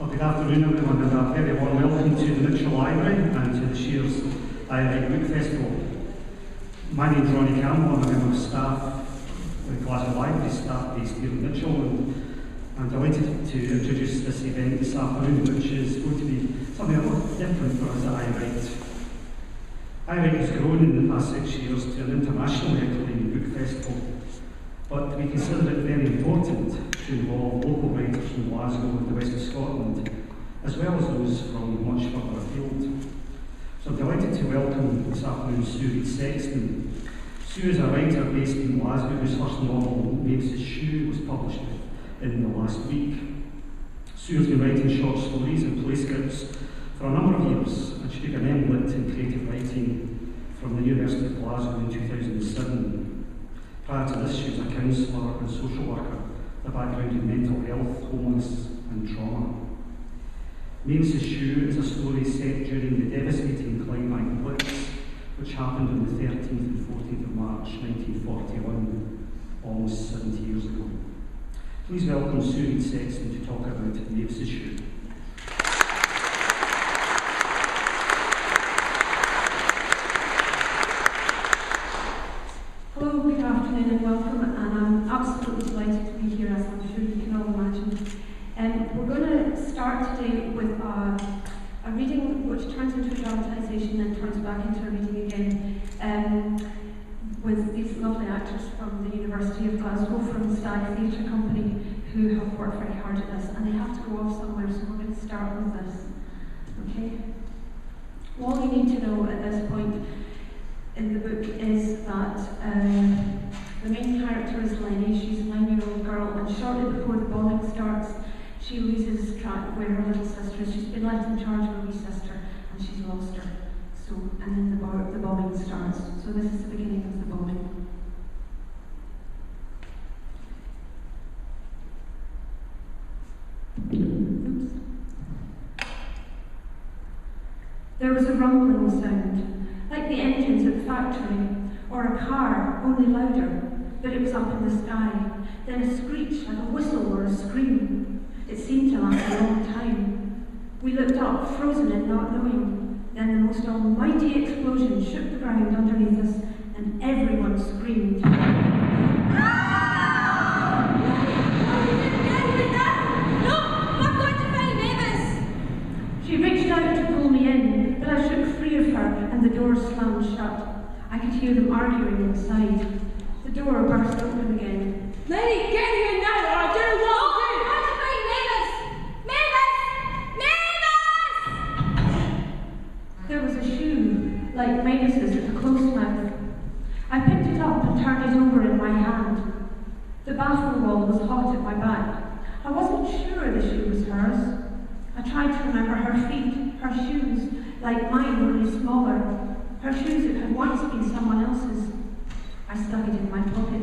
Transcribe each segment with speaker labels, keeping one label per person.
Speaker 1: Well, good afternoon everyone, and a very warm welcome to the Mitchell Library and to this year's AyeWrite Book Festival. My name is Ronnie Campbell, I'm a member of staff with Glasgow Library, staff based here in Mitchell, and I'm delighted to introduce this event this afternoon, which is going to be something a lot different for us at AyeWrite. AyeWrite has grown in the past 6 years to an internationally acclaimed book festival, but we consider it very important to involve local writers from Glasgow and the west of Scotland, as well as those from much further afield. So I'm delighted to welcome this afternoon Reid Sexton. Sue is a writer based in Glasgow whose first novel, MAVIS'S, was published in the last week. Sue has been writing short stories and play scripts for a number of years, and she took an MLit in creative writing from the University of Glasgow in 2007. Prior to this, she was a counsellor and social worker, with a background in mental health, homelessness and trauma. MAVIS'S is a story set during the devastating Clydebank Blitz, which happened on the 13th and 14th of March 1941, almost 70 years ago. Please welcome Reid Sexton to talk about MAVIS'S.
Speaker 2: Hello, good afternoon and welcome, and I'm absolutely delighted to be here, as I'm sure you can all imagine. We're going to start today with a reading which turns into a dramatisation and turns back into a reading again, with these lovely actors from the University of Glasgow, from the Stag Theatre Company, who have worked very hard at this, and they have to go off somewhere, so we're going to start with this. Okay? All you need to know at this point in the book is that the main character is Lenny. She's a 9-year-old girl, and shortly before the bombing starts, she loses track of where her little sister is. She's been left in charge of her wee sister, and she's lost her. So, and then the bombing starts. So this is the beginning of the bombing. Oops. There was a rumbling sound, like the engines at the factory, or a car, only louder, but it was up in the sky. Then a screech, like a whistle or a scream. It seemed to last a long time. We looked up, frozen and not knowing. Then the most almighty explosion shook the ground underneath us, and everyone screamed. She reached out to pull me in, but I shook free of her, and the door slammed shut. I could hear them arguing inside. The door burst open again.
Speaker 3: Lenny, get here now, or I don't know what to do!
Speaker 4: I have to find Mavis! Mavis!
Speaker 2: There was a shoe, like Mavis's, at the close mouth. I picked it up and turned it over in my hand. The bathroom wall was hot at my back. I wasn't sure the shoe was hers. I tried to remember her feet, her shoes, like mine, only smaller. Her shoes that had once been someone else's. I stuck it in my pocket.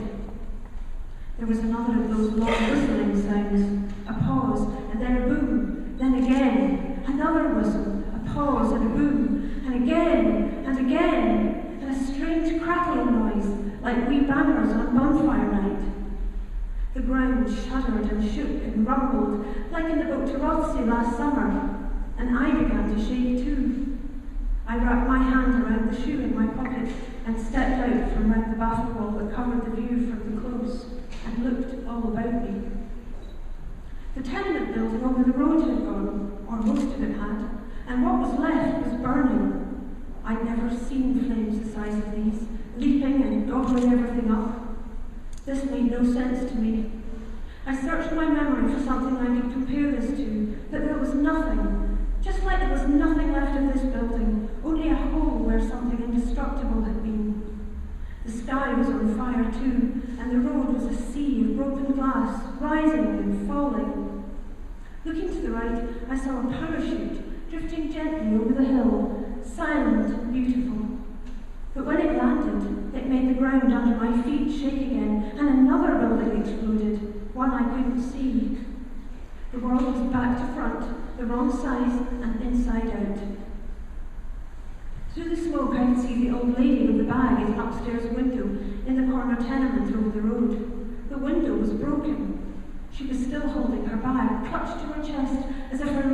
Speaker 2: There was another of those long whistling sounds, a pause, and then a boom, then again, another whistle, a pause and a boom, and again, and a strange crackling noise, like wee bangers on bonfire night. The ground shuddered and shook and rumbled, like in the boat to Rothsay last summer, and I began to shake too. I wrapped my hand around the shoe in my pocket and stepped out from round the bathroom wall that covered the view from the close, and looked all about me. The tenement building over the road had gone, or most of it had, and what was left was burning. I'd never seen flames the size of these, leaping and gobbling everything up. This made no sense to me. I searched my memory for something I could compare this to, but there was nothing. Just like there was nothing left of this building, only a hole where something indestructible had been. The sky was on fire too, and the road was a sea of broken glass, rising and falling. Looking to the right, I saw a parachute drifting gently over the hill, silent and beautiful. But when it landed, it made the ground under my feet shake again, and another building exploded, one I couldn't see. The world was back to front, the wrong size and inside out. Through the smoke I could see the old lady with the bag in the upstairs window in the corner tenement over the road. The window was broken. She was still holding her bag, clutched to her chest, as if her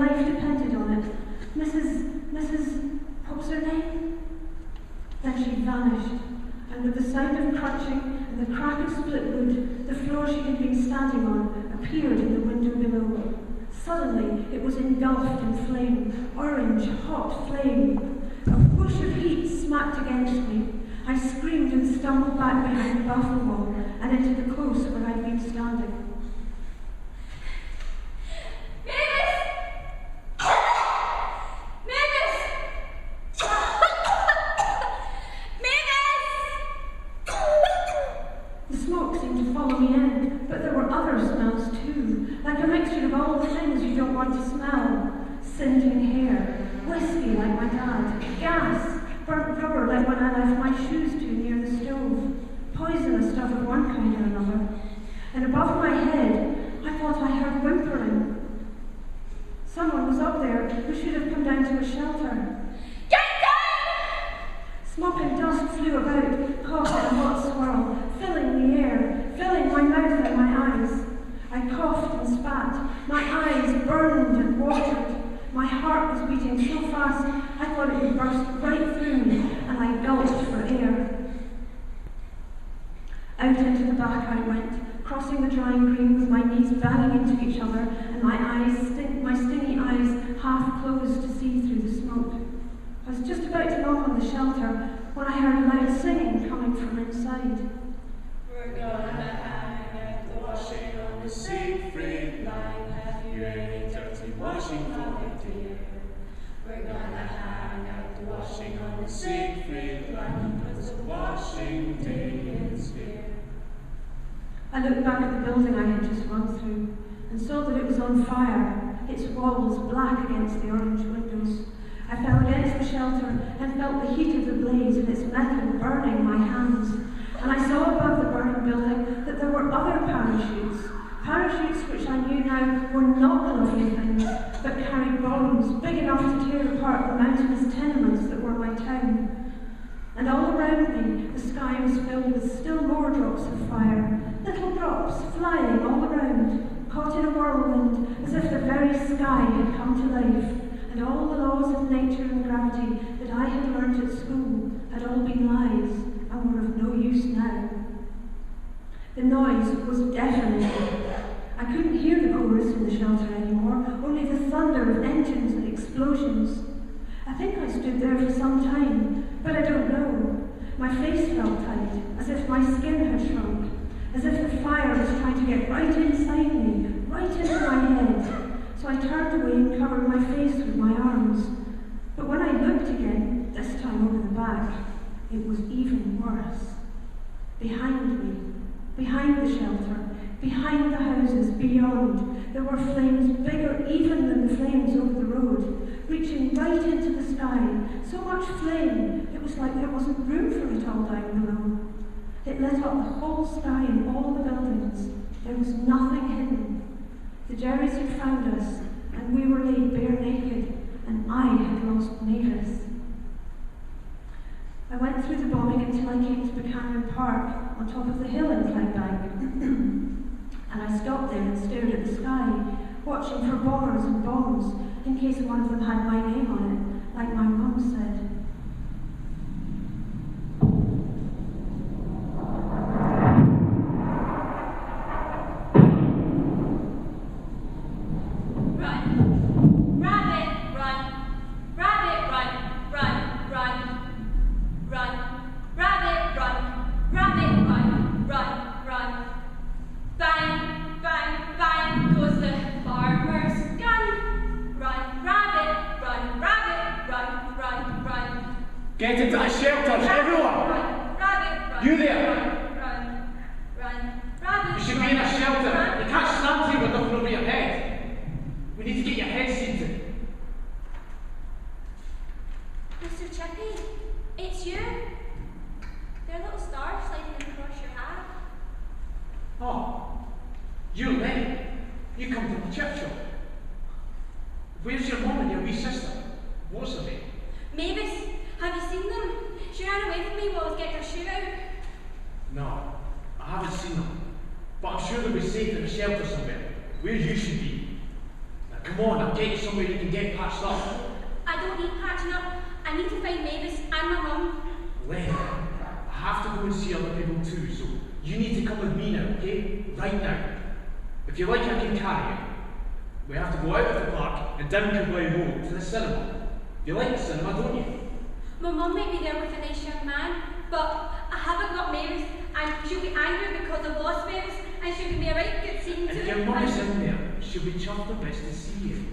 Speaker 2: sound of crunching and the crack of split wood, the floor she had been standing on appeared in the window below. Suddenly, it was engulfed in flame, orange, hot flame. A whoosh of heat smacked against me. I screamed and stumbled back behind the baffle wall and into the close where I'd been standing. The smoke seemed to follow me in, but there were other smells too, like a mixture of all the things you don't want to smell. Singeing hair, whiskey like my dad, gas, burnt rubber like when I left my shoes too near the stove, poisonous stuff of one kind or another. And above my head, I thought I heard whimpering. Someone was up there who should have come down to a shelter.
Speaker 3: Get down!
Speaker 2: Smoke and dust flew about, caught in a hot swirl, filling the air, filling my mouth and my eyes. I coughed and spat, my eyes burned and watered. My heart was beating so fast, I thought it would burst right through me, and I gulped for air. Out into the back I went, crossing the drying green with my knees banging into each other, and my stingy eyes half closed to see through the smoke. I was just about to knock on the shelter when I heard loud singing coming from inside.
Speaker 3: We're gonna hang out the washing on the Siegfried line. Have you any dirty washing for me, dear? We're gonna hang out the washing on the Siegfried line, 'cause the washing day is here.
Speaker 2: I looked back at the building I had just run through and saw that it was on fire, its walls black against the orange windows. I fell against the shelter and felt the heat of the blaze and its metal burning my hands. And I saw above the burning building that there were other parachutes which I knew now were not the lovely things, but carried bombs big enough to tear apart the mountainous tenements that were my town. And all around me, the sky was filled with still more drops of fire, little drops flying all around, caught in a whirlwind, as if the very sky had come to life, and all the laws of nature and gravity that I had learnt at school had all been lies and were of no use now. The noise was deafening. I couldn't hear the chorus in the shelter anymore, only the thunder of engines and explosions. I think I stood there for some time, but I don't know. My face felt tight, as if my skin had shrunk, as if the fire was trying to get right inside me, right into my head. So I turned away and covered my face with my arms. But when I looked again, this time over the back, it was even worse. Behind me, behind the shelter, behind the houses, beyond, there were flames bigger even than the flames over the road, reaching right into the sky. So much flame, it was like there wasn't room for it all down below. It lit up the whole sky and all the buildings. There was nothing hidden. The Jerrys had found us, and we were laid bare naked, and I had lost Mavis. I went through the bombing until I came to Buchanan Park, on top of the hill in Clydebank. And I stopped there and stared at the sky, watching for bombers and bombs, in case one of them had my name on it, like my mum said.
Speaker 4: Get into the shelters, everyone!
Speaker 3: Rabbit,
Speaker 4: You there!
Speaker 3: Run, rabbit.
Speaker 4: You should be in a shelter. You can't stand here with nothing over your head. We need to get your head seated.
Speaker 3: Mr. Chippy, it's you. There are little stars sliding across your hat.
Speaker 4: Oh, you're Lenny. You come to the chip shop. Where's your mum and your wee sister? What's her name?
Speaker 3: Mavis, have you seen them? She ran away from me while I was getting her shoe out.
Speaker 4: No, I haven't seen them. But I'm sure they'll be safe in a shelter somewhere, where you should be. Now come on, I'll get you somewhere you can get patched up.
Speaker 3: I don't need patching up. I need to find Mavis and my mum.
Speaker 4: Lenny, I have to go and see other people too, so you need to come with me now, okay? Right now. If you like, I can carry you. We have to go out of the park and down Campbell Road to the cinema. You like the cinema, don't you?
Speaker 5: My mum may be there with a nice young man, but I haven't got Mavis, and she'll be angry because I've lost Mavis, and she can be a right good scene too.
Speaker 4: If your mum is in there, she'll be chuffed her best to see you.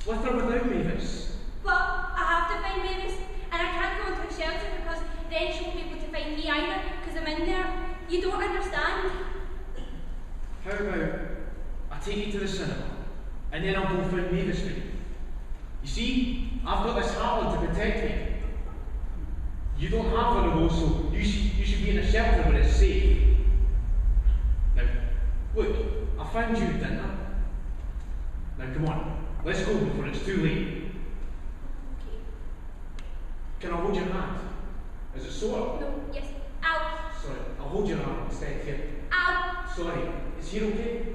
Speaker 4: With or without Mavis.
Speaker 5: But I have to find Mavis, and I can't go into a shelter because then she won't be able to find me either, because I'm in there. You don't understand.
Speaker 4: How about I take you to the cinema, and then I'll go find Mavis for you. You see, I've got this Harlan to protect me. You don't have one of those, so you should be in a shelter where it's safe. Now, look, I found you, didn't I? Now come on, let's go before it's too late.
Speaker 5: Okay.
Speaker 4: Can I hold your hand? Is it sore?
Speaker 5: No, yes. Ow.
Speaker 4: Sorry, I'll hold your arm instead here.
Speaker 5: Ow.
Speaker 4: Sorry, is he okay?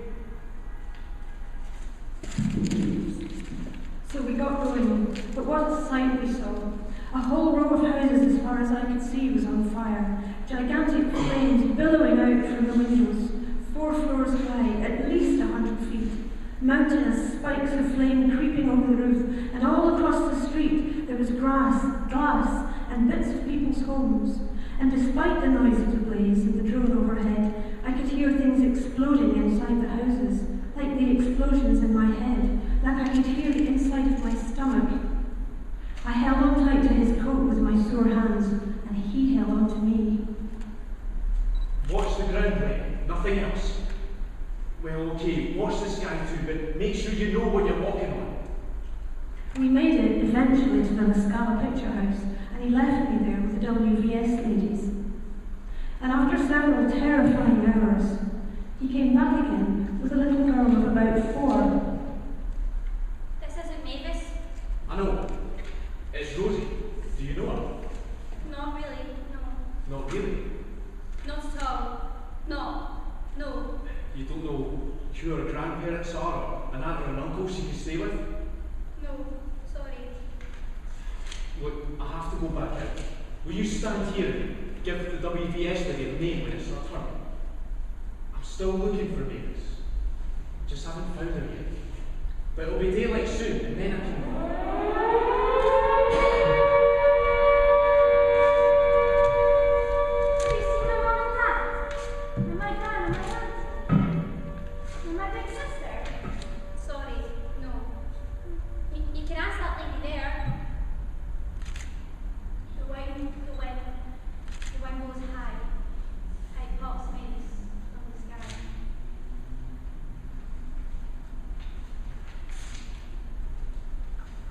Speaker 2: So we got going, but what a sight we saw. A whole row of houses as far as I could see was on fire. Gigantic flames billowing out from the windows, 4 floors high, at least 100 feet. Mountainous spikes of flame creeping over the roof, and all across the street there was grass, glass, and bits of people's homes. And despite the noise of the blaze and the drone overhead, I could hear things exploding inside the houses, like the explosions in my head, like I could hear the inside of my stomach. I held on tight to his coat with my sore hands, and he held on to me.
Speaker 4: Watch the ground, Ray, nothing else. Well, okay, watch the sky too, but make sure you know what you're walking on.
Speaker 2: We made it eventually to the Mascala Picture House, and he left me there with the WVS ladies. And after several terrifying hours, he came back again with a little girl of about 4.
Speaker 5: This isn't Mavis.
Speaker 4: I know. It's Rosie. Do you know her?
Speaker 5: Not really, no.
Speaker 4: Not really.
Speaker 5: Not at all. No.
Speaker 4: You don't know who her grandparents are, or an aunt or an uncle she can stay with?
Speaker 5: No, sorry.
Speaker 4: Look, I have to go back out. Will you stand here and give the WVS lady a name when it's her turn? I'm still looking for Mavis. Just haven't found her yet. But it'll be daylight soon, and then I can go.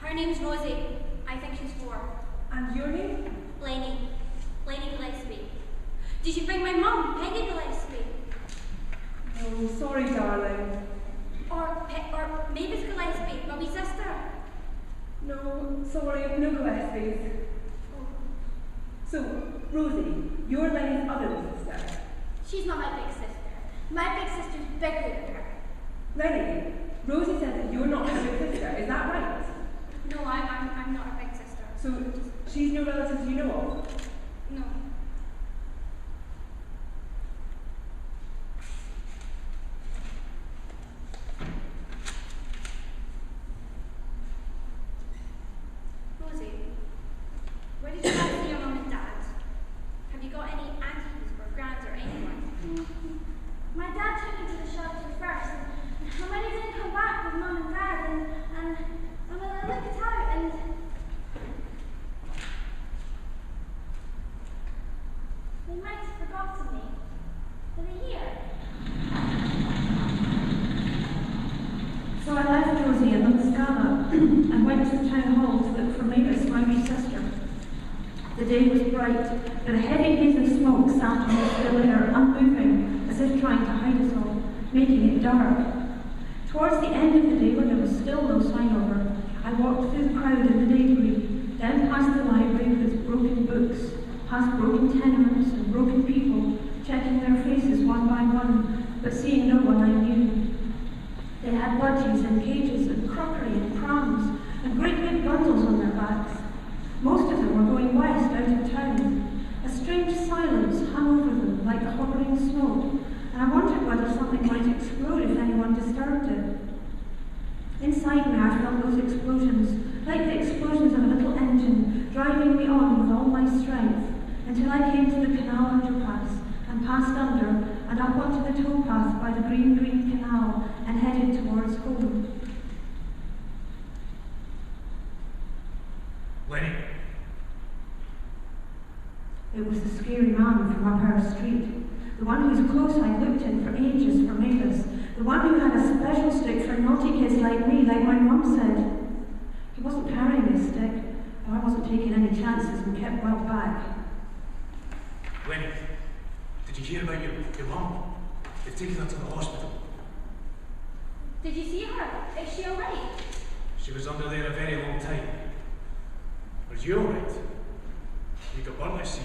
Speaker 5: Her name's Rosie. I think she's 4.
Speaker 6: And your name?
Speaker 5: Lenny Gillespie. Did you bring my mum, Peggy Gillespie?
Speaker 6: No, sorry, darling.
Speaker 5: Or Mavis Gillespie, my wee sister?
Speaker 6: No, sorry, no Gillespies.
Speaker 5: Oh.
Speaker 6: So, Rosie, you're Lenny's other sister.
Speaker 5: She's not my big sister. My big sister's bigger than her.
Speaker 6: Lenny, Rosie said that you're not her big sister, is that right?
Speaker 5: No, I'm not her big sister.
Speaker 6: So, she's no relative you know of?
Speaker 5: No. Rosie, where did you last see your mum and dad? Have you got any aunties or grands or anyone?
Speaker 7: My dad took me to the shelter first, and when he didn't come back with Mum and Dad, and when I looked out, and they might have forgotten me. Are they here?
Speaker 2: So I left Rosie in the Mascala and went to the town hall to look for Mavis, my wee sister. The day was bright, but a heavy haze of smoke sat on the still air, unmoving, as if trying to hide us all, making it dark. Towards the end of the day, when there was still no sign of her, I walked through the crowd in the debris, then past the library with its broken books, past broken tenements and broken people, checking their faces one by one, but seeing no one I knew. They had budgies and cages and crockery and prams and great big bundles on their backs. Most of them were going west out of town. A strange silence like hovering smoke, and I wondered whether something might explode if anyone disturbed it. Inside me I felt those explosions, like the explosions of a little engine, driving me on with all my strength, until I came to the canal underpass, and passed under, and up onto the towpath by the green canal, and headed towards home.
Speaker 4: Lenny.
Speaker 2: It was the scary man from up our street, the one whose clothes I looked in for ages for Mavis, the one who had a special stick for naughty kids like me, like my mum said. He wasn't carrying his stick, but I wasn't taking any chances and kept well back.
Speaker 4: Lenny, did you hear about your mum? They've taken her to the hospital.
Speaker 5: Did you see her? Is she alright?
Speaker 4: She was under there a very long time. Are you alright? You got burnt, I see.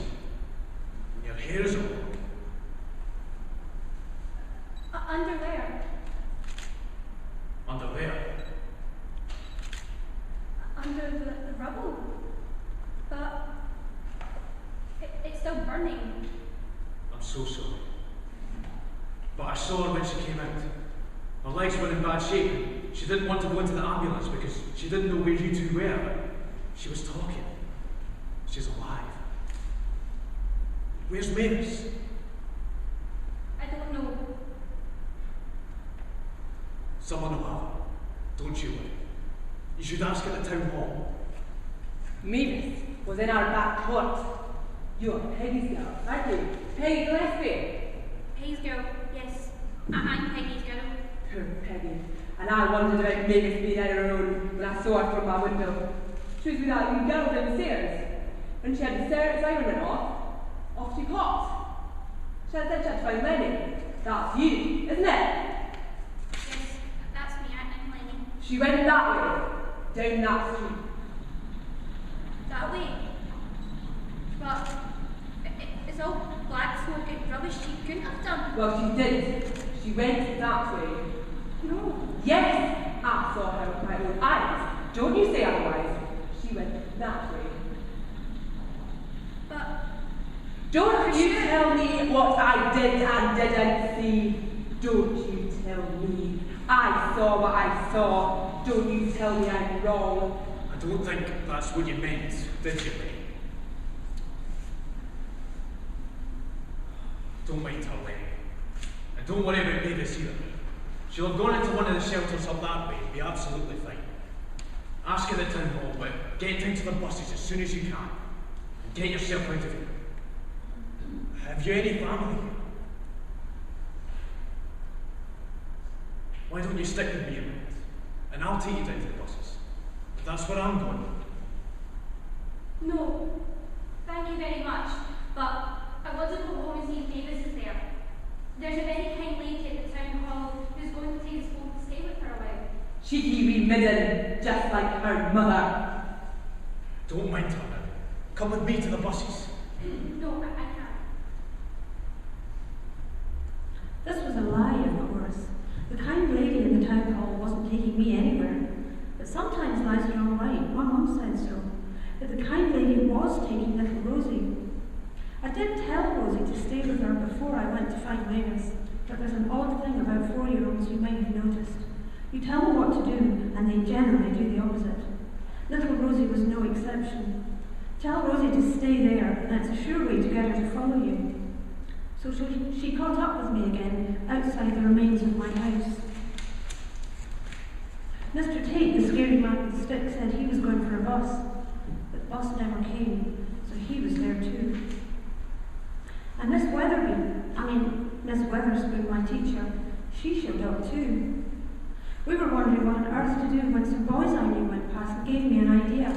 Speaker 4: And your hair is all wrong.
Speaker 5: Under where?
Speaker 4: Under there.
Speaker 5: Under the rubble. But it's still burning.
Speaker 4: I'm so sorry. But I saw her when she came out. Her legs were in bad shape. She didn't want to go into the ambulance because she didn't know where you two were. She was talking. She's alive. Where's Mavis?
Speaker 5: I don't know.
Speaker 4: Someone will have her. Don't you worry. You should ask at the town hall.
Speaker 6: Mavis was in our back court. You're Peggy's girl, aren't you? Peggy Gillespie.
Speaker 5: Peggy's girl, yes. I'm Peggy's girl.
Speaker 6: Poor Peggy. And I wondered about Mavis being on her own when I saw her from my window. She was with that wee girl downstairs. When she had the siren went off she popped. She had said she had to find Lenny. That's you, isn't it?
Speaker 5: Yes, that's me, I'm Lenny.
Speaker 6: She went that way, down that street.
Speaker 5: That way? But it's all black smoke and rubbish she couldn't have done.
Speaker 6: Well, she did. She went that way.
Speaker 5: No.
Speaker 6: Yes, I saw her with my own eyes. Don't you say otherwise. She went that way.
Speaker 5: But
Speaker 6: don't you tell me what I did and didn't see. Don't you tell me. I saw what I saw. Don't you tell me I'm wrong.
Speaker 4: I don't think that's what you meant, did you, Lenny? Don't mind her, Lenny. And don't worry about Mavis either. She'll have gone into one of the shelters up that way and be absolutely fine. Ask her at the town hall, but get down to the buses as soon as you can. And get yourself out of here. Have you any family here? Why don't you stick with me a minute? And I'll take you down to the buses. That's where I'm going.
Speaker 5: no, thank you very much. But I want to go home and see if Mavis is there. There's a very kind lady at the town hall who's going to take us home to stay with her a while.
Speaker 6: Cheeky wee midden, just like her mother.
Speaker 4: Don't mind her now. Come with me to the buses.
Speaker 5: No, I can't.
Speaker 2: This was a lie, of course. The kind lady in the town hall wasn't taking me anywhere. But sometimes lies are all right. My mum said so. But the kind lady was taking little Rosie. I did tell Rosie to stay with her before I went to find Mavis. But there's an odd thing about 4-year-olds you might have noticed. You tell them what to do, and they generally do the opposite. Little Rosie was no exception. Tell Rosie to stay there, and it's a sure way to get her to follow you. So she caught up with me again, outside the remains of my house. Mr. Tate, the scary man with the stick, said he was going for a bus, but the bus never came, so he was there too. And Miss Weatherspoon, my teacher, she showed up too. We were wondering what on earth to do when some boys I knew went past and gave me an idea.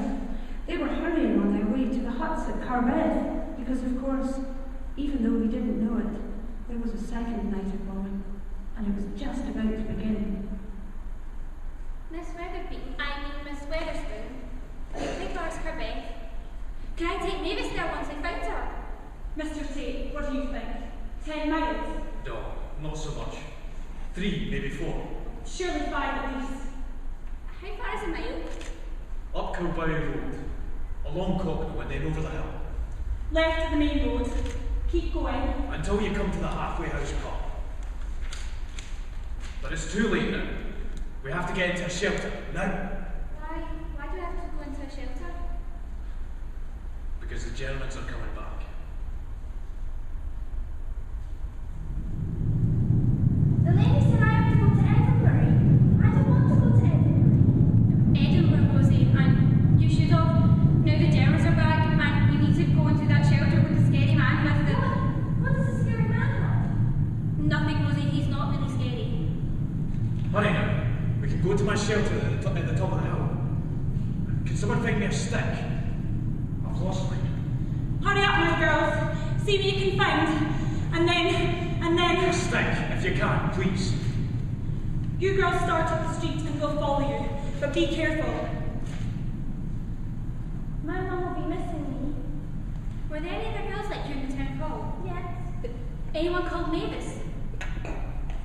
Speaker 2: They were hurrying on their way to the huts at Carbeth, because of course, even though we didn't know it, there was a second night of bombing, and it was just about to begin.
Speaker 5: Miss Weatherspoon, you think ours her Beth? Can I take Mavis there once I found her?
Speaker 6: Mr. Tate, what do you think? 10 miles?
Speaker 4: No, not so much. 3, maybe 4.
Speaker 6: Surely 5 at least.
Speaker 5: How far is a mile?
Speaker 4: Up Kilbowie Road, along Cocknell and then over the hill.
Speaker 6: Left of the main road. Keep going.
Speaker 4: Until you come to the halfway house pub. But it's too late now. We have to get into a shelter, now.
Speaker 5: Why do we have to go into a shelter?
Speaker 4: Because the Germans are coming back.
Speaker 7: The lady said I have to go to Edinburgh. I don't want to go to Edinburgh.
Speaker 5: Edinburgh, Rosie, and you should have. Now the Germans are back, and we need to go into that shelter with the scary man with the...
Speaker 7: What does the scary man have?
Speaker 5: Nothing, Rosie, he's not really scary.
Speaker 4: Hurry now. We can go to my shelter at the top of the hill. Can someone find me a stick? I've lost mine.
Speaker 6: Hurry up, my girls. See what you can find. And then...
Speaker 4: A stick, if you can, please.
Speaker 6: You girls start up the street and we'll follow you. But be careful.
Speaker 7: My mum will be missing me.
Speaker 5: Were there any other girls like you in the town hall?
Speaker 7: Yes.
Speaker 5: Anyone called Mavis?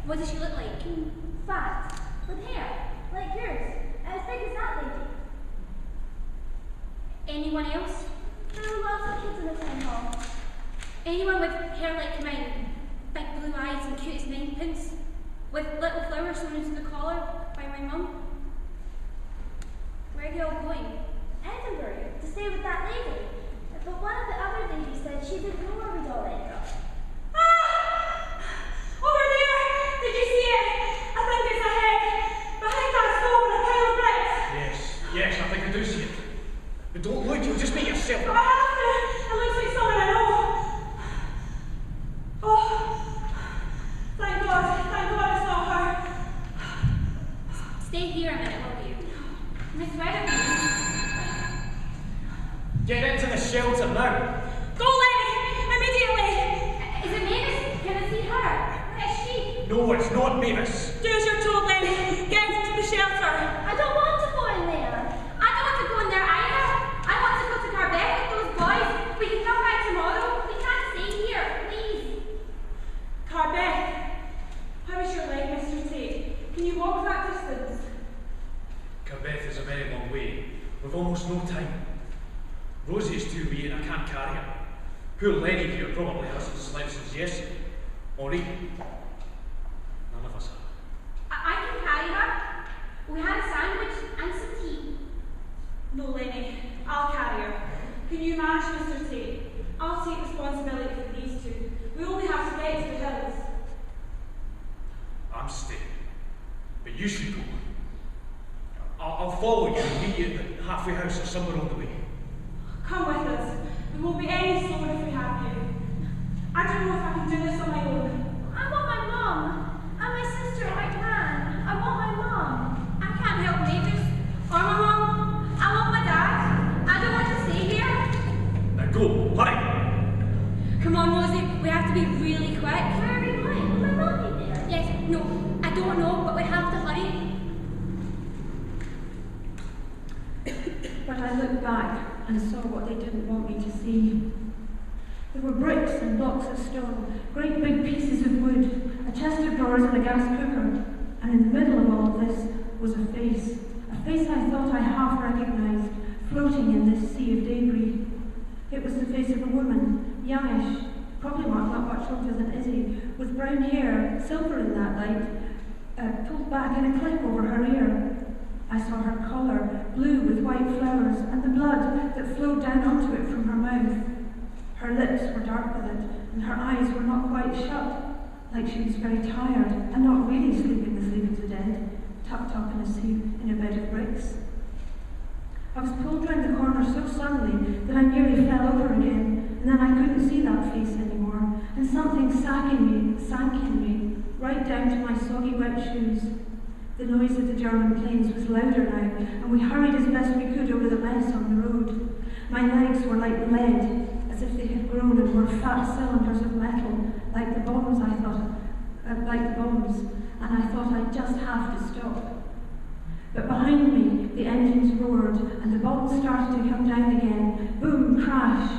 Speaker 5: What does she look like?
Speaker 7: Fat. With hair. Like yours. As big as that lady.
Speaker 5: Anyone else?
Speaker 7: There were lots of kids in the town hall.
Speaker 5: Anyone with hair like mine? Big blue eyes and cute as ninepins? With little flowers sewn into the collar by my mum? Where are you all going?
Speaker 7: Edinburgh. To stay with that lady. But one of the other ladies said she didn't know where we'd all end up.
Speaker 6: Over there! Did you see it? I think it's ahead. Behind that stone with a pile of bricks.
Speaker 4: Yes, I think I do see it. But don't look, you'll just make yourself...
Speaker 6: I have to. It looks like someone I know. Oh, thank God it's not her.
Speaker 5: Stay here a minute, will you? Miss Weatherby.
Speaker 4: Get into the shelter now.
Speaker 6: Go, Lenny! Immediately!
Speaker 5: Is it Mavis? Can I see her? Where is she?
Speaker 4: No, it's not Mavis.
Speaker 6: Do as you're told, Lenny. Get into the shelter.
Speaker 7: I don't want to go in there.
Speaker 5: I don't want to go in there either. I want to go to Clydebank with those boys. We can come back tomorrow. We can't stay here, please.
Speaker 6: Clydebank, how is your leg, Mr. Tate? Can you walk that distance?
Speaker 4: Carbeth is a very long way. We've almost no time. Rosie is too wee and I can't carry her. Poor Lenny here probably hasn't slept since yesterday. Or Reid. None of us have.
Speaker 5: I can carry her. We had a sandwich and some tea.
Speaker 6: No, Lenny. I'll carry her. Can you manage, Mr. Tate? I'll take responsibility for these two. We only have to get to the hills.
Speaker 4: I'm staying. But you should go. I'll follow you and meet you at the halfway house or somewhere on the way.
Speaker 6: Come with us. We won't be any slower if we have you. I don't know if I can do this on my own.
Speaker 7: I want my mum. And my sister and my gran. I want my mum.
Speaker 5: I can't help Mavis or my mum. I want my dad. I don't want to stay here.
Speaker 4: Now go, hurry!
Speaker 5: Come on, Rosie. We have to be really quick.
Speaker 7: Where are we going? Will my mum be there?
Speaker 5: Yes, no, I don't know, but we have to hurry.
Speaker 2: But I looked back and saw what they didn't want me to see. There were bricks and blocks of stone, great big pieces of wood, a chest of drawers and a gas cooker, and in the middle of all of this was a face I thought I half recognised, floating in this sea of debris. It was the face of a woman, youngish, probably not much older than Izzy, with brown hair, silver in that light, pulled back in a clip over her ear. I saw her collar, blue with white flowers, and the blood that flowed down onto it from her mouth. Her lips were dark with it, and her eyes were not quite shut, like she was very tired, and not really sleeping the sleep of the dead, tucked up in a bed of bricks. I was pulled round the corner so suddenly that I nearly fell over again, and then I couldn't see that face anymore, and something sank in me, right down to my soggy wet shoes. The noise of the German planes was louder now, and we hurried as best we could over the mess on the road. My legs were like lead, as if they had grown and were fat cylinders of metal, like the bombs, and I thought I'd just have to stop. But behind me, the engines roared, and the bombs started to come down again. Boom, crash,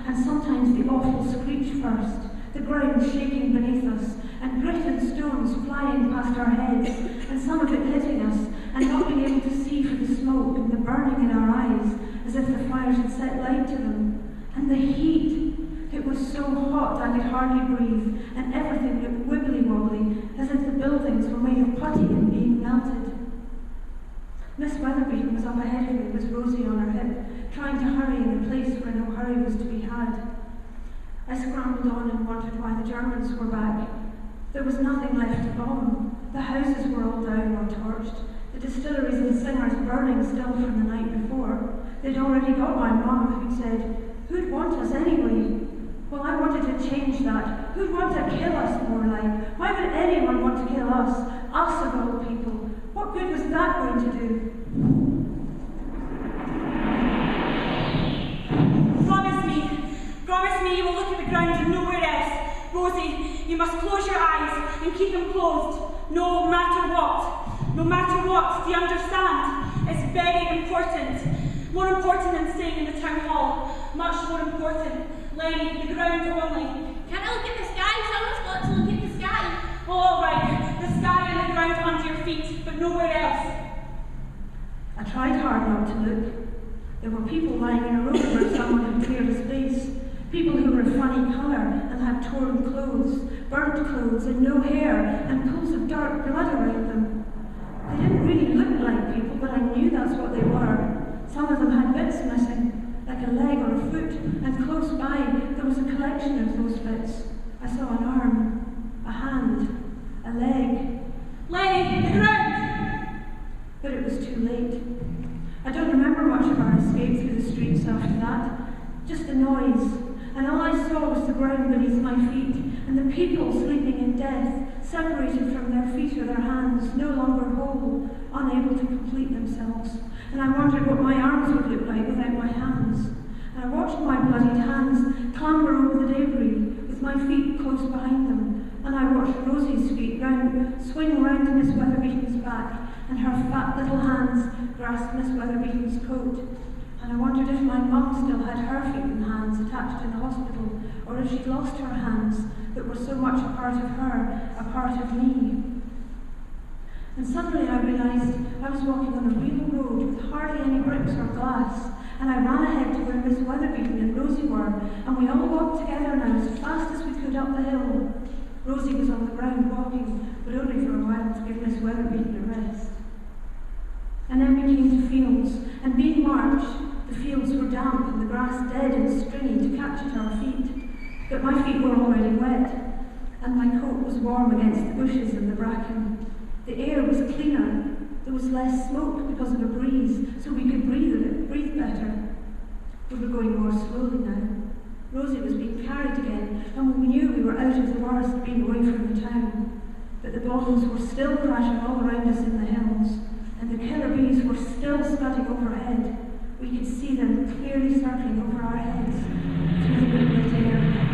Speaker 2: and sometimes the awful screech first, the ground shaking beneath us, and grit and stones flying past our heads, and some of it hitting us, and not being able to see for the smoke and the burning in our eyes, as if the fires had set light to them. And the heat, it was was so hot I could hardly breathe, and everything looked wibbly-wobbly, as if the buildings were made of putty and being melted. Miss Weatherbeaton was up ahead of me with Rosie on her hip, trying to hurry in a place where no hurry was to be had. I scrambled on and wondered why the Germans were back. There was nothing left to bomb. The houses were all down or torched, the distilleries and singers burning still from the night before. They'd already got my mum, who'd said, "Who'd want us anyway?" Well, I wanted to change that. Who'd want to kill us, more like? Why would anyone want to kill us? Us of all people. What good was that going to do?
Speaker 8: Promise me you will look at the ground and nowhere else. Rosie, you must close your eyes and keep them closed, no matter what. No matter what, do you understand? It's very important. More important than staying in the town hall. Much more important. Lenny, the ground only.
Speaker 5: Can I look at the sky? Someone's got to look at the sky.
Speaker 8: Oh, all right. The sky and the ground under your feet, but nowhere else.
Speaker 2: I tried hard not to look. There were people lying in a road where someone had cleared a space. People who were of funny colour and had torn clothes, burnt clothes and no hair, and pools of dark blood around them. They didn't really look like people, but I knew that's what they were. Some of them had bits missing, like a leg or a foot, and close by there was a collection of those bits. I saw an arm, a hand, a leg.
Speaker 8: Lenny, the ground!
Speaker 2: But it was too late. I don't remember much of our escape through the streets after that, just the noise. And all I saw was the ground beneath my feet, and the people sleeping in death, separated from their feet or their hands, no longer whole, unable to complete themselves. And I wondered what my arms would look like without my hands. And I watched my bloodied hands clamber over the debris, with my feet close behind them. And I watched Rosie's feet swing round to Miss Weatherbeaton's back, and her fat little hands grasp Miss Weatherbeaton's coat. And I wondered if my mum still had her feet and hands attached in the hospital, or if she'd lost her hands that were so much a part of her, a part of me. And suddenly I realised I was walking on a real road with hardly any bricks or glass, and I ran ahead to where Miss Weatherbeaton and Rosie were, and we all walked together now as fast as we could up the hill. Rosie was on the ground walking, but only for a while to give Miss Weatherbeaton a rest. And then we came to fields, and being March, the fields were damp and the grass dead and stringy to catch at our feet. But my feet were already wet, and my coat was warm against the bushes and the bracken. The air was cleaner, there was less smoke because of a breeze, so we could breathe better. We were going more slowly now. Rosie was being carried again, and we knew we were out of the worst, being away from the town. But the bombs were still crashing all around us in the hills, and the killer bees were still scudding overhead. We could see them clearly circling over our heads through the moonlit air.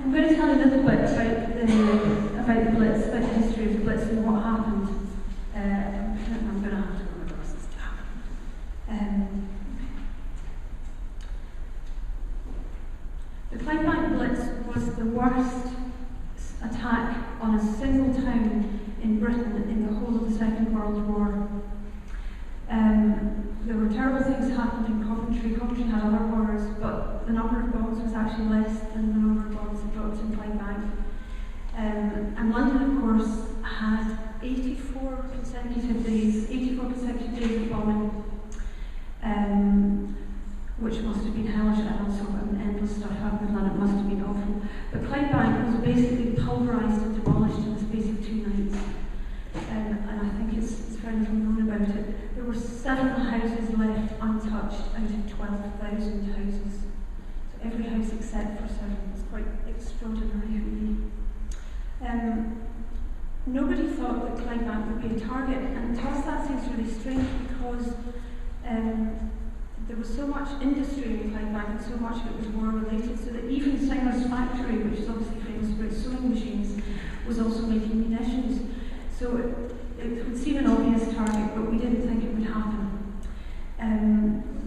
Speaker 2: I'm going to tell you a little bit about the Blitz, about the history of the Blitz and what happened. I'm going to have to go my glasses down. The Clydebank Blitz was the worst attack on a single town in Britain in the whole of the Second World War. There were terrible things happened in Coventry. Coventry had other horrors, but the number of bombs was actually less than the number of bombs that dropped in Clydebank. And London, of course, had 84 consecutive days of bombing, which must have been hellish, and also endless stuff happened in London. It must have been awful. But Clydebank was basically pulverised and demolished in the space of 2 nights. place except for 7. It's quite extraordinary, really. Nobody thought that Clydebank would be a target, and to us that seems really strange because there was so much industry in Clydebank and so much of it was war related, so that even Singer's factory, which is obviously famous for its sewing machines, was also making munitions. So it would seem an obvious target, but we didn't think it would happen.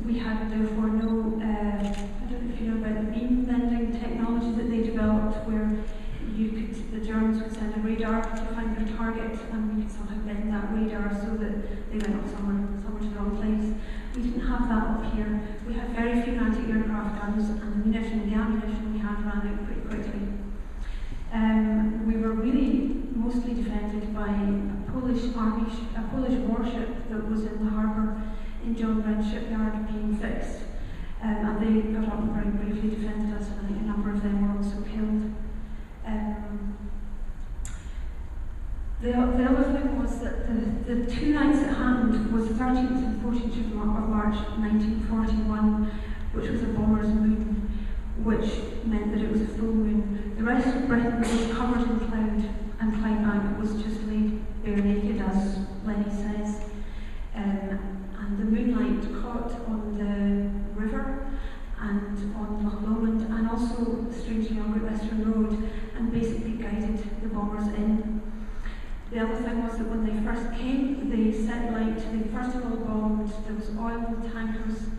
Speaker 2: We had therefore no, I don't know if you know about the beam bending technology that they developed, where the Germans would send a radar to find their target, and we could somehow bend that radar so that they went off somewhere to the wrong place. We didn't have that up here. We had very few anti-aircraft guns, and the ammunition we had ran out pretty quickly. We were really mostly defended by a Polish warship that was in the harbour in John Brent's shipyard being fixed. And they got up and very bravely defended us, and I think a number of them were also killed. The other thing was that the 2 nights it happened was the 13th and 14th of March 1941, which was a bomber's moon, which meant that it was a full moon. The rest of Britain was covered in cloud, and Clydebank was just laid bare naked, as Lenny says. And the moonlight caught on the river and on Loch Lomond, and also, strangely, on Great Western Road, and basically guided the bombers in. The other thing was that when they first came, they set light, they first of all bombed, there was oil tankers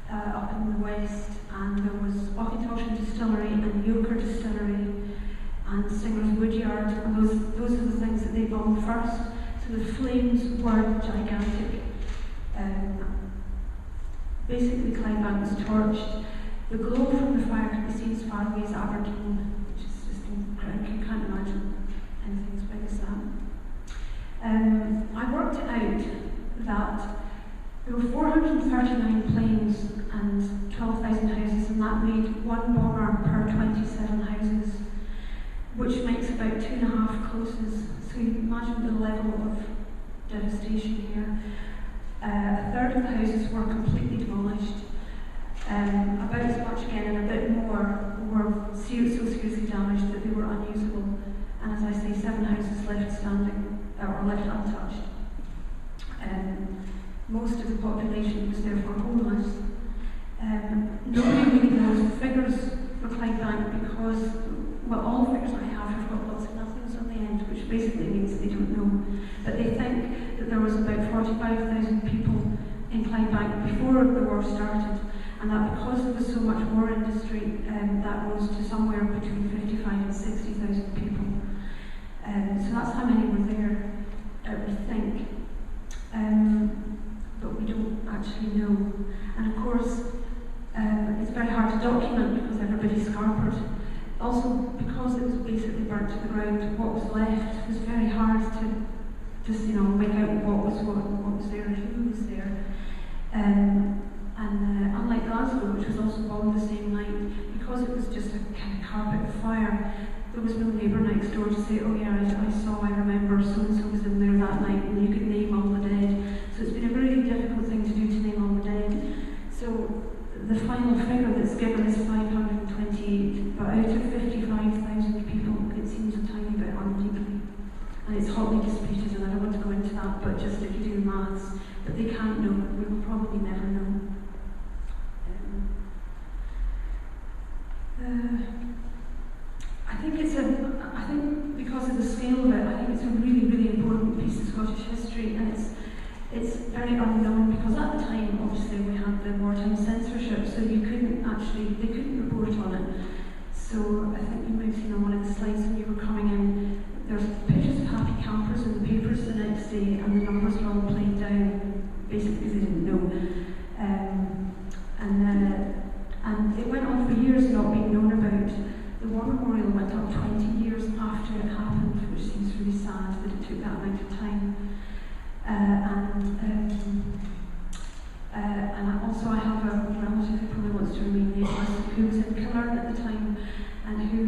Speaker 2: up in the west, and there was Glengoyne Distillery and Glengoyne Distillery and Singer's Woodyard, and those are the things that they bombed first. So the flames were gigantic. Basically, Clydebank was torched. The glow from the fire could be seen as far away as Aberdeen, which is just incredible. You can't imagine anything as big as that. I worked it out that there were 439 planes and 12,000 houses, and that made 1 bomber per 27 houses, which makes about 2.5 closes. So you imagine the level of devastation here. A third of the houses were completely demolished. About as much again, and a bit more were so seriously damaged that they were unusable. And as I say, 7 houses left standing, or left untouched. Most of the population was therefore homeless. Nobody really knows the figures for Clydebank because, well, all the figures I have got lots of nothings on the end, which basically means they don't know. But they think that there was about 45,000 people in Clydebank before the war started, and that because there was so much war industry, that rose to somewhere between 55,000 and 60,000 people. So that's how many were there, we think. But we don't actually know. And of course, it's very hard to document because everybody's scarpered. Also, because it was basically burnt to the ground, what was left was very hard to just, make out what was there and who was there. Unlike Glasgow, which was also bombed the same night, because it was just a kind of carpet of fire, there was no neighbour next door to say, oh yeah, I remember so-and-so was in there that night, and you could name all the dead. So it's been a really difficult thing to do to name all the dead. So the final figure that's given is 528, but out of 55,000 people, it seems a tiny bit unlikely. And it's hotly disputed, and I don't want to go into that, but just if you do the maths, but they can't know, we will probably never know. I think because of the scale of it, I think it's a really, really important piece of Scottish history, and it's very unknown because at the time, obviously, we had the wartime censorship, so they couldn't report on it. So I think you might have seen on one of the slides when you were coming in, there's pictures of happy campers in the papers the next day, and the numbers were all played down, basically because they didn't know. And it went on for years not being known about. The War Memorial went up 20 years after it happened, which seems really sad that it took that amount of time. And also I have a relative who probably wants to remain nameless, who was in Killern at the time, and who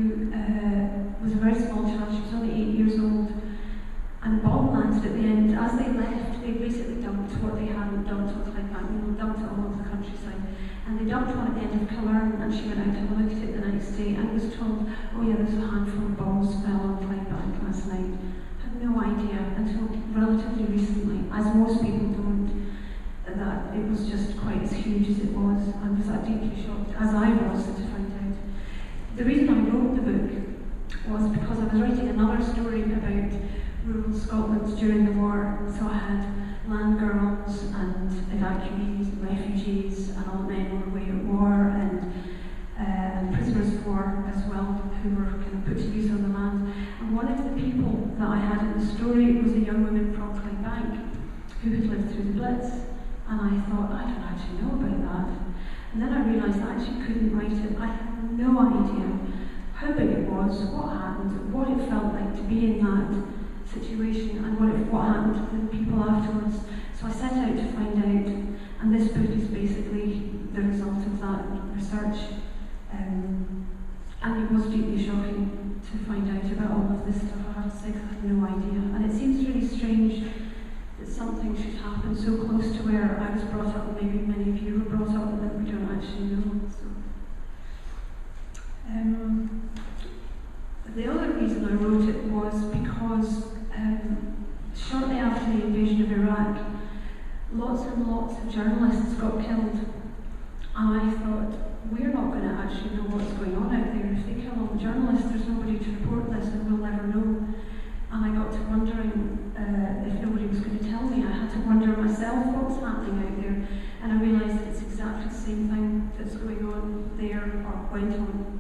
Speaker 2: was a very small child. She was only 8 years old. And the bomb landed at the end. As they left, they basically dumped what they hadn't dumped on Clydebank, dumped it all over the countryside. And they dumped one at the end of Killern, and she went out to have a look at it the night The reason I wrote the book was because I was writing another story about rural Scotland during the war. So I had land girls and evacuees and refugees and all the men who were away at war and prisoners of war as well, who were kind of put to use on the land. And one of the people that I had in the story was a young woman from Clydebank who had lived through the Blitz. And I thought, I don't actually know about that. And then I realised I actually couldn't write it. I had no idea how big it was, what happened, what it felt like to be in that situation, and what happened to the people afterwards. So I set out to find out, and this book is basically the result of that research. And it was deeply shocking to find out about all of this stuff. I have to say, I had no idea. And it seems really strange that something should happen so close to where I was brought up, and maybe many of you were brought up, and that we don't actually know. So, the other reason I wrote it was because shortly after the invasion of Iraq, lots and lots of journalists got killed. And I thought, we're not going to actually know what's going on out there. If they kill all the journalists, there's nobody to report this, and we'll never know. And I got to wondering if nobody was going to tell me. I had to wonder myself what was happening out there. And I realised it's exactly the same thing that's going on there, or went on,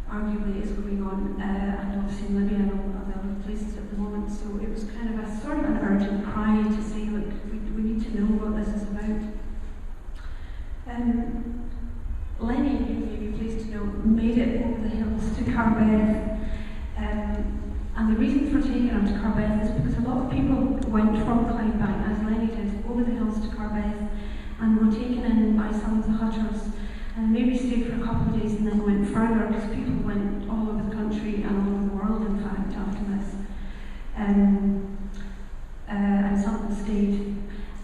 Speaker 2: arguably is going on, and obviously in Libya and other places at the moment. So it was kind of a sort of an urgent cry to say, look, we need to know what this is about. Lenny, you may be pleased to know, made it over the hills to Carbeth. And the reason for taking him to Carbeth is because a lot of people went from Clydebank, as Lenny did, over the hills to Carbeth, and were taken in by some of the hutters, and maybe stayed for a couple of days and then went further, because people went all over the country and all over the world, in fact, after this. And some of them stayed,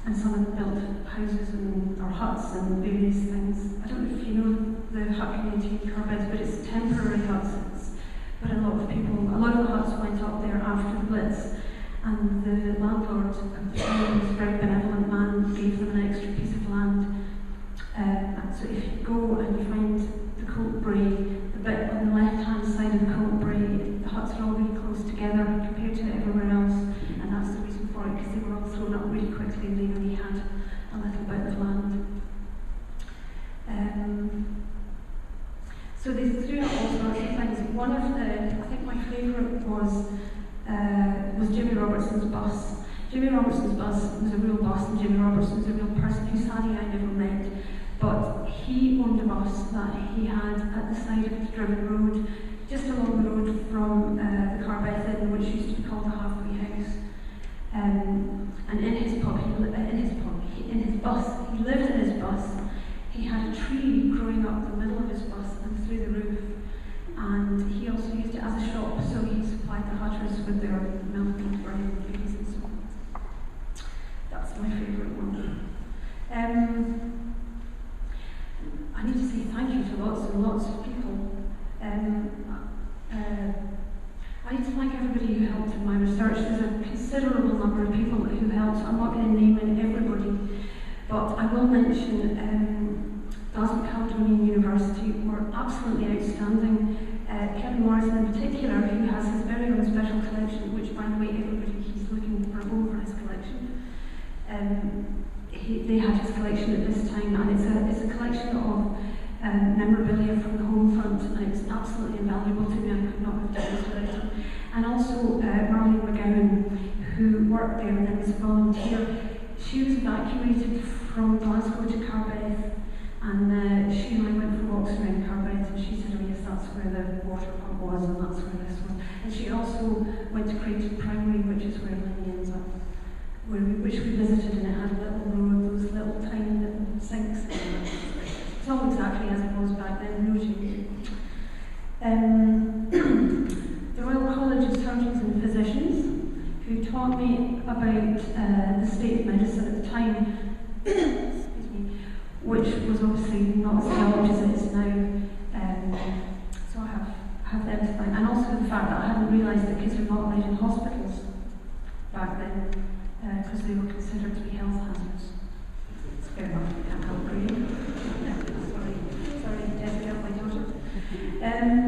Speaker 2: and some of them built houses or huts and various things. I don't know if you know the hut community in Carbeth, but it's temporary huts. But a lot of the huts went up there after the Blitz, and the landlord, who was a very benevolent man, gave them an extra piece of land. So if you go and you find the Colt Bray, the bit on the left-hand side of the Colt Bray, the huts are all really close together compared to everywhere else, and that's the reason for it, because they were all thrown up really quickly and they only had a little bit of land. So they threw out all sorts of things. One of I think my favourite was Jimmy Robertson's bus. Jimmy Robertson's bus was a real bus, and Jimmy Robertson was a real person who sadly I never met. But he owned a bus that he had at the side of the Driven Road, just along the road from the Carbeth Inn, which used to be called the Halfway House. And in his bus, he lived in his bus. He had a tree growing up the middle of his bus and through the roof, and he also used it as a shop, so he supplied the hutters with their milk and bread and cookies and so on. That's my favourite one. I need to say thank you to lots and lots of people. I need to thank everybody who helped in my research. There's a considerable number of people who helped. I'm not going to name everybody, but I will mention Glasgow University were absolutely outstanding. Kevin Morrison in particular, who has his very own special collection, which by the way he's looking for over his collection. They had his collection at this time, and it's a collection of memorabilia from the home front, and it's absolutely invaluable to me. I could not have done this without it. And also Marlene McGowan, who worked there and then was a volunteer. She was evacuated from Glasgow to Carbeth, and she and I went for walks around Carbeth, and she said, oh yes, that's where the water pump was, and that's where this was. And she also went to Creighton Primary, which is where Lenny ends up, which we visited, and it had a little road, those little tiny little sinks. It's all exactly as it was back then, no change. The Royal College of Surgeons and Physicians, who taught me about the state of medicine at the time, which was obviously not as developed as it is now. So I have them to thank. And also the fact that I hadn't realised that kids were not allowed in hospitals back then, because they were considered to be health hazards. It's fair enough, I can't help reading. Sorry, Jessica, my daughter.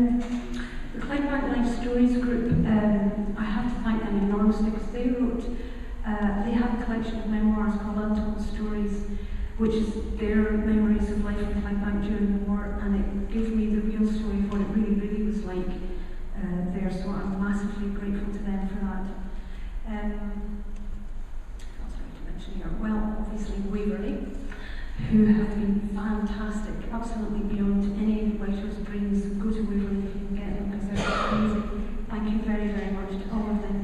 Speaker 2: The Clydebank Library Stories group, I have to thank them enormously because they have a collection of memoirs called Untold Stories, which is their memories of life in Clydebank during the war, and it gave me the real story of what it really, really was like there, so I'm massively grateful to them for that. What else to mention here? Well, obviously Waverley, who have been fantastic, absolutely beyond any writer's dreams. Go to Waverley if you can get them, because they're amazing. Thank you very, very much to all of them.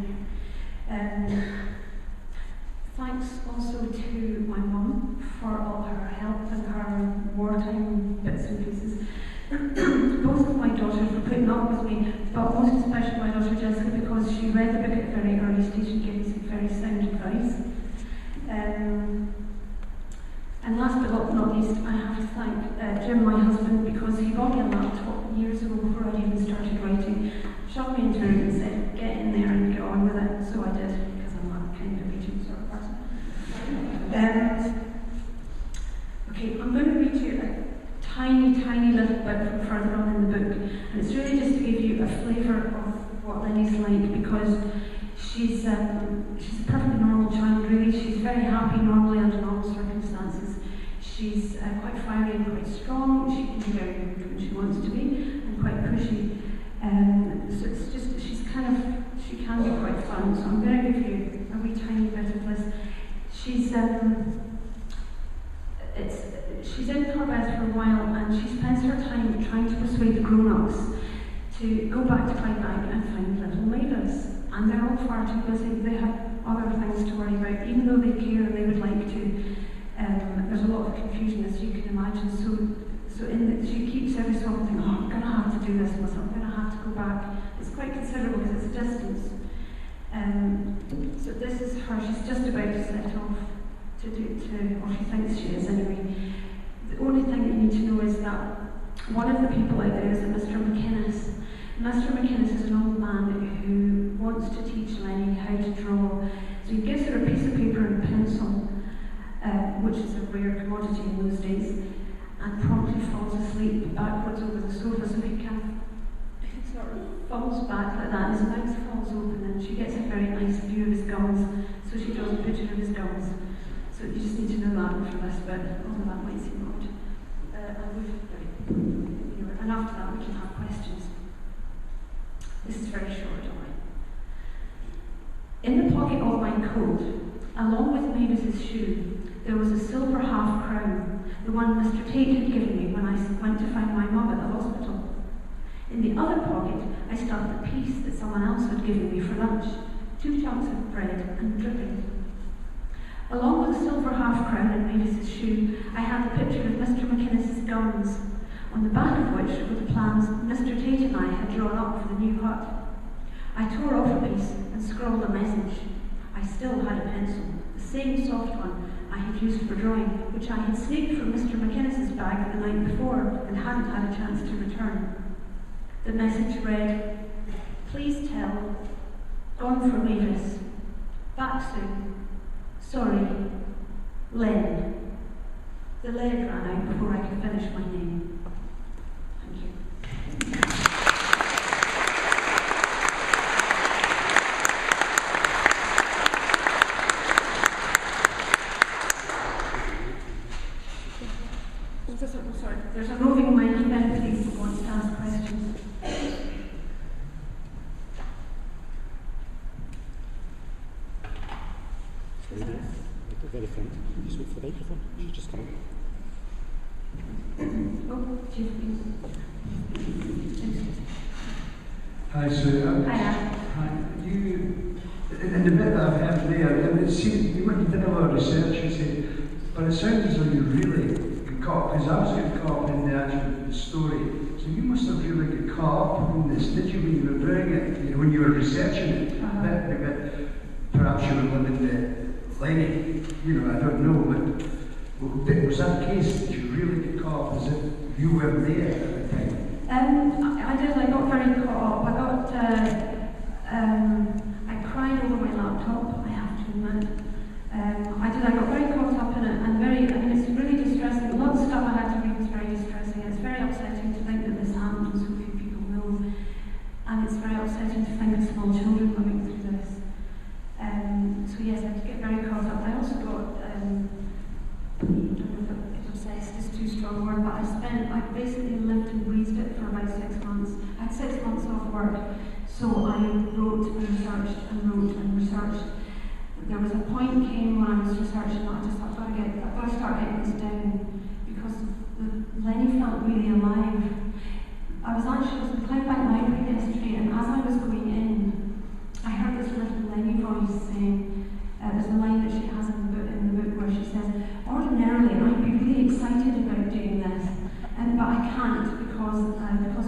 Speaker 2: Thanks also to my mum for all her help and her wartime bits and pieces. Both of my daughters for putting up with me, but most especially my daughter Jessica, because she read the book at a very early stage and gave me some very sound advice. And last but not least, I have to thank Jim, my husband, because he bought me a laptop years ago before I even started writing, shoved me into a room and said, get in there and get on with it. So I did, because I'm that kind of obedient sort of person. Okay, I'm going to read you a tiny, tiny little bit from further on in the book, and it's really just to give you a flavour of what Lenny's like, because she's a perfectly normal child, really. She's very happy normally under normal circumstances. She's quite fiery and quite strong. She can be very rude when she wants to be, and quite pushy. So it's just, she can be quite fun. So I'm going to give you a wee tiny bit of this. She's in Ironbbratz for a while, and she spends her time trying to persuade the grown-ups to go back to Clydebank and find little Mavis. And they're all far too busy. They have other things to worry about, even though they care and they would like to. There's a lot of confusion, as you can imagine. She keeps every so often thinking, oh, I'm going to have to do this myself. I'm going to have to go back. It's quite considerable because it's a distance. So this is her. She's just about to set off or she thinks she is anyway. The only thing you need to know is that one of the people out there is a Mr. McInnes. Mr. McInnes is an old man who wants to teach Lenny how to draw. So he gives her a piece of paper and a pencil, which is a rare commodity in those days, and promptly falls asleep backwards over the sofa, so he sort of falls back like that, and his mouth falls open, and she gets a very nice view of his gums, so she draws a picture of his gums. So you just need to know that for this bit, although that might seem odd. And after that we can have questions. This is very short, alright. In the pocket of my coat, along with Mavis's shoe, there was a silver half-crown, the one Mr. Tate had given me when I went to find my mum at the hospital. In the other pocket, I stuffed a piece that someone else had given me for lunch, 2 chunks of bread and dripping. Along with the silver half-crown and Mavis's shoe, I had the picture of Mr. McInnes' gums, on the back of which were the plans Mr. Tate and I had drawn up for the new hut. I tore off a piece and scrawled a message. I still had a pencil, the same soft one I had used for drawing, which I had sneaked from Mr. McInnes' bag the night before and hadn't had a chance to return. The message read, please tell, gone for Mavis, back soon, sorry, Len. The lead ran out before I could finish my name. Thank you. Sorry, there's a roving mic if anybody wants to ask questions.
Speaker 9: Very front. You speak for the microphone. She's just coming.
Speaker 2: Oh, excuse me.
Speaker 10: Hi, Sue. Hi. You, in the bit that I've heard there, it seemed you did a lot of research, you said, but it sounds as though you really got caught, because I was getting caught up in the actual story. So you must have really got caught up in this, did you, when you were doing it? You know, when you were researching it, bit, perhaps you were living the Lenny, you know, I don't know, but was that the case that you really get caught up as if you were there at the time?
Speaker 2: I did. I got very caught up. I cried over my laptop, I have to admit. I got very caught up in it, and it's really distressing. A lot of stuff I had to read was very distressing. It's very upsetting to think that this happened and so few people know. work. So I wrote and researched and wrote and researched. There was a point came when I was researching that I just thought, I've got to start getting this down, because Lenny felt really alive. I was in Clydebank Library yesterday, and as I was going in, I heard this little Lenny voice saying, there's a line that she has in the book where she says, ordinarily I'd be really excited about doing this, but I can't because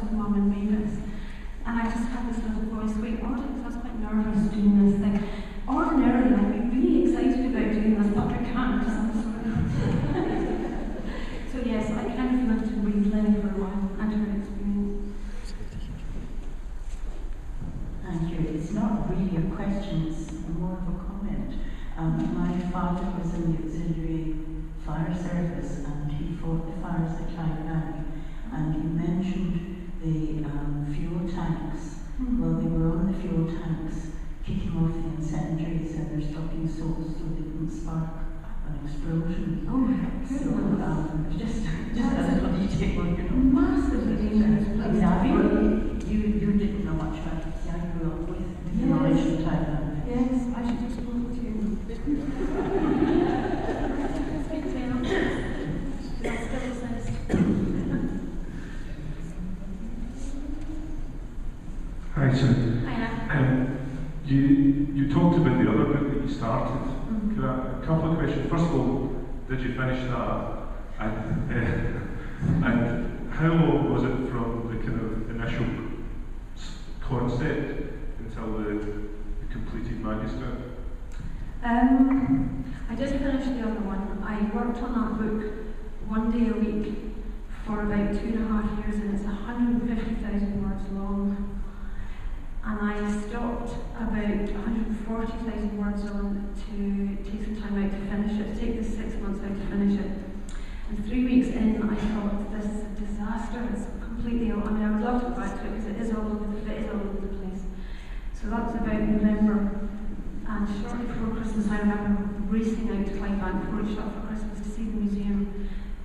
Speaker 2: of Mum and Mavis. And I just had this little voice, because I was quite nervous doing this thing. Ordinarily I'd be really excited about doing this, but I can't because I'm sort of... So yes, I kind of lived and breathed Lenny for a while and her experience.
Speaker 11: Thank you. It's not really a question, it's more of a comment. My father was in the auxiliary fire service and he fought the fires at Clydebank, and he mentioned the fuel tanks. Well, they were on the fuel tanks kicking off the incendiaries and they're stopping souls so they didn't spark an explosion.
Speaker 2: Oh my God.
Speaker 11: So just a little detail, you know.
Speaker 2: Massively dangerous place.
Speaker 11: You didn't know much about it. See, I grew up with the knowledge of Thailand.
Speaker 2: Yes, I should just go with you. Speak to him. I'll still exist.
Speaker 12: Hi, Sue.
Speaker 2: Hiya.
Speaker 12: You talked about the other book that you started. Could I, a couple of questions. First of all, did you finish that? And how long was it from the kind of initial concept until the completed manuscript?
Speaker 2: I did finish the other one. I worked on that book 1 day a week for about 2.5 years, and it's 150,000 words long. And I stopped about 140,000 words on to take some time out to finish it, to take the 6 months out to finish it. And 3 weeks in, I thought, this is a disaster. It's completely, I mean, I would love to go back to it because it is all over the place. So that was about November. And shortly before Christmas, I remember racing out to Clydebank before it shut for Christmas to see the museum.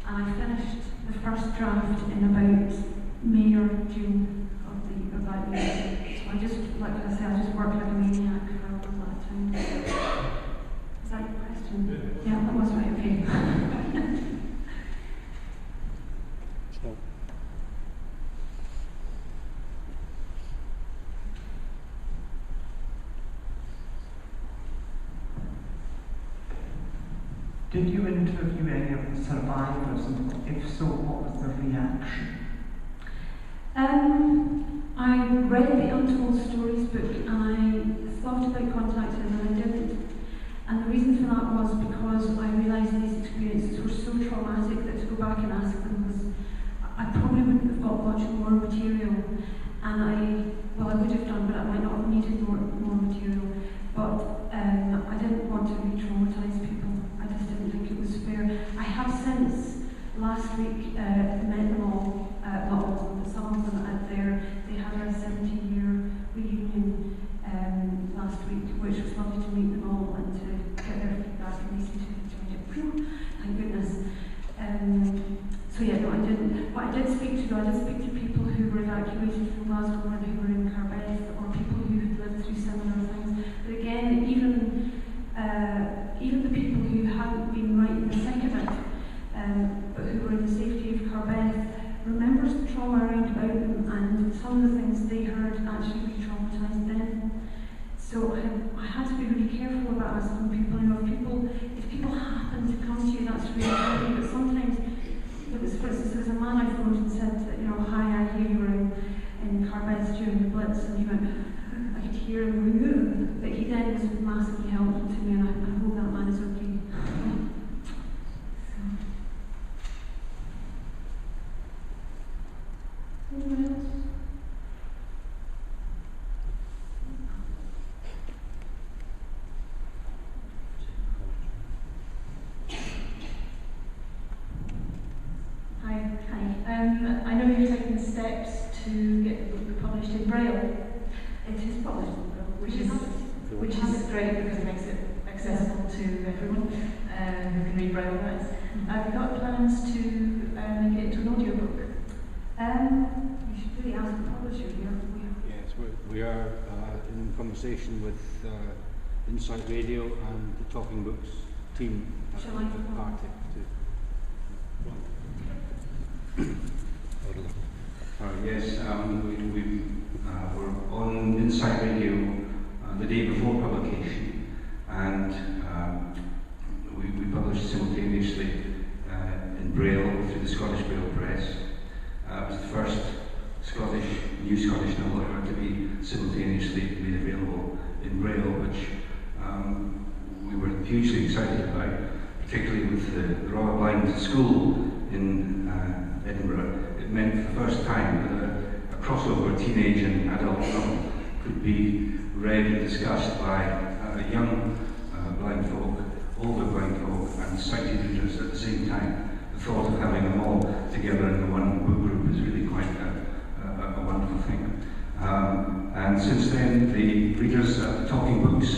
Speaker 2: And I finished the first draft in about May or June of that year. So I just, like I said, I just worked like a maniac for all that time. Is that your question? Yeah, that was right, okay.
Speaker 13: Did you interview any of the survivors, and if so, what was their reaction?
Speaker 2: I read the Untold Stories book and I thought about contacting them and I didn't. And the reason for that was because I realised these experiences were so traumatic that to go back and ask them was, I probably wouldn't have got much more material. And I would have done, but I might not have needed more material. But I didn't want to re-traumatise people. I just didn't think it was fair. I have since, last week, met them all, not all of them, but some of them they had a 70-year reunion last week, which was lovely to meet them all and to get their feedback, and they seemed to enjoy it. Phew, thank goodness. So yeah, no, I didn't. But I did speak to people who were evacuated from Glasgow and who were in Carbeth, or people who had lived through similar things. But again, even the people who hadn't been right in the thick of it, but who were in the safety of Carbeth, remembers the trauma around about them, and some of the things they heard actually re-traumatised them. So I had to be really careful about asking people, if people happen to come to you, that's really important, but sometimes, for instance, there was a man I phoned and said, hi, I hear you were in Carbeth during the Blitz, and he went, I could hear him going, but he then was massively helpful to me, and I hope that man is okay. Anyone else?
Speaker 14: Hi. I know you're taking steps to get the book published in Braille.
Speaker 2: It is published in Braille,
Speaker 14: which is great because it makes it accessible to everyone who can read Braille words. Have you got plans to make it into an audiobook?
Speaker 2: You should really ask the publisher here.
Speaker 12: Yes,
Speaker 9: we are in conversation with Insight Radio and the Talking Books team at Arctic too.
Speaker 15: Yes, we're on Insight Radio the day before publication, and we published simultaneously in Braille through the Scottish Braille Press. It was the first new Scottish novel ever to be simultaneously made available in Braille, which we were hugely excited about, particularly with the Royal Blind School in Edinburgh. It meant for the first time that a crossover teenage and adult novel could be read and discussed by young blind folk, older blind folk, and sighted readers at the same time. The thought of having them all together in the one book group is really quite a wonderful thing. And since then, the readers at the Talking Books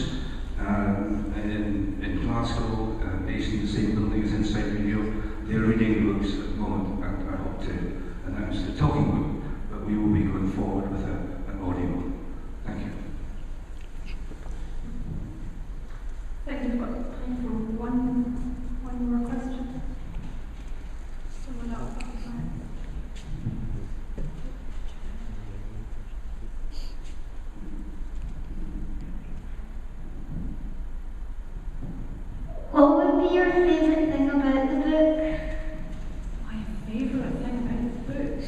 Speaker 15: in Glasgow, based in the same building as Insight Radio, they're reading the books at the moment, and I hope to announce the Talking Book, but we will be going forward with an audio. Thank you.
Speaker 2: I think we've got time for one more question. Someone else.
Speaker 7: What would be your favourite thing about the book?
Speaker 2: My favourite thing about the book?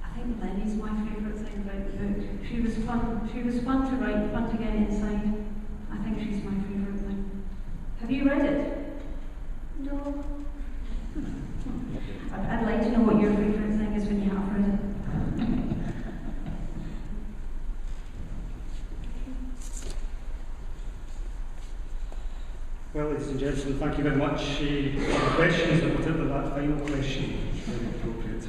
Speaker 2: I think Lenny's my favourite thing about the book. She was fun to write, fun to get inside. I think she's my favourite thing. Have you read it?
Speaker 7: No.
Speaker 2: I'd like to know what your favourite thing is when you have read it.
Speaker 1: Well, ladies and gentlemen, thank you very much for the questions, and particularly that final question. It's very appropriate.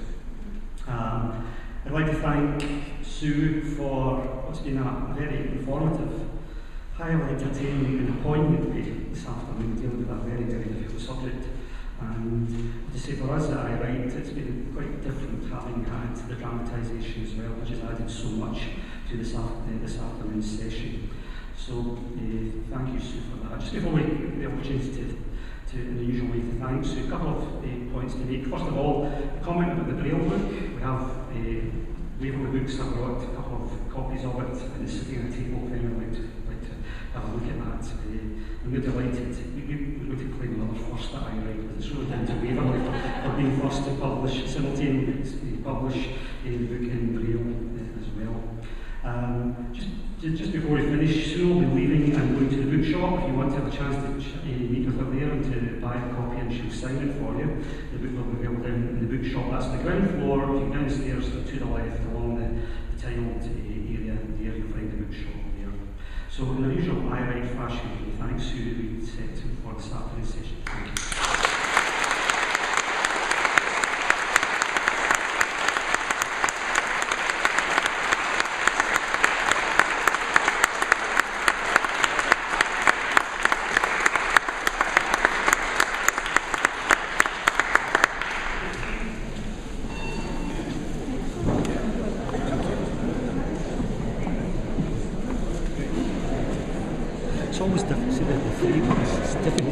Speaker 1: I'd like to thank Sue for what's been a very informative, highly entertaining and poignant debate this afternoon, dealing with a very, very difficult subject. And to say for us at AyeWrite, it's been quite different having had the dramatisation as well, which has added so much to this afternoon's session. So thank you, Sue, for that. Just before we get the opportunity to in the usual way to thank Sue, a couple of points to make. First of all, a comment about the Braille book. We have Waverley Books have brought a couple of copies of it, and it's sitting on a table if anyone would like to have a look at that. And we're delighted. We're going to claim another first at AyeWrite, but it's really down to Waverley for being first to publish, simultaneously publish the book in Braille as well. Just before we finish, Sue will be leaving and going to the bookshop. If you want to have a chance to meet with her there and to buy a copy, and she'll sign it for you. The book will be available down in the bookshop. That's the ground floor. If you go downstairs to the left along the tiled area there, you'll find the bookshop there. So in the usual AyeWrite fashion, we thank Sue Reid Sexton for this afternoon session. Thank you.
Speaker 9: It's always difficult. See, the free ones, it's difficult.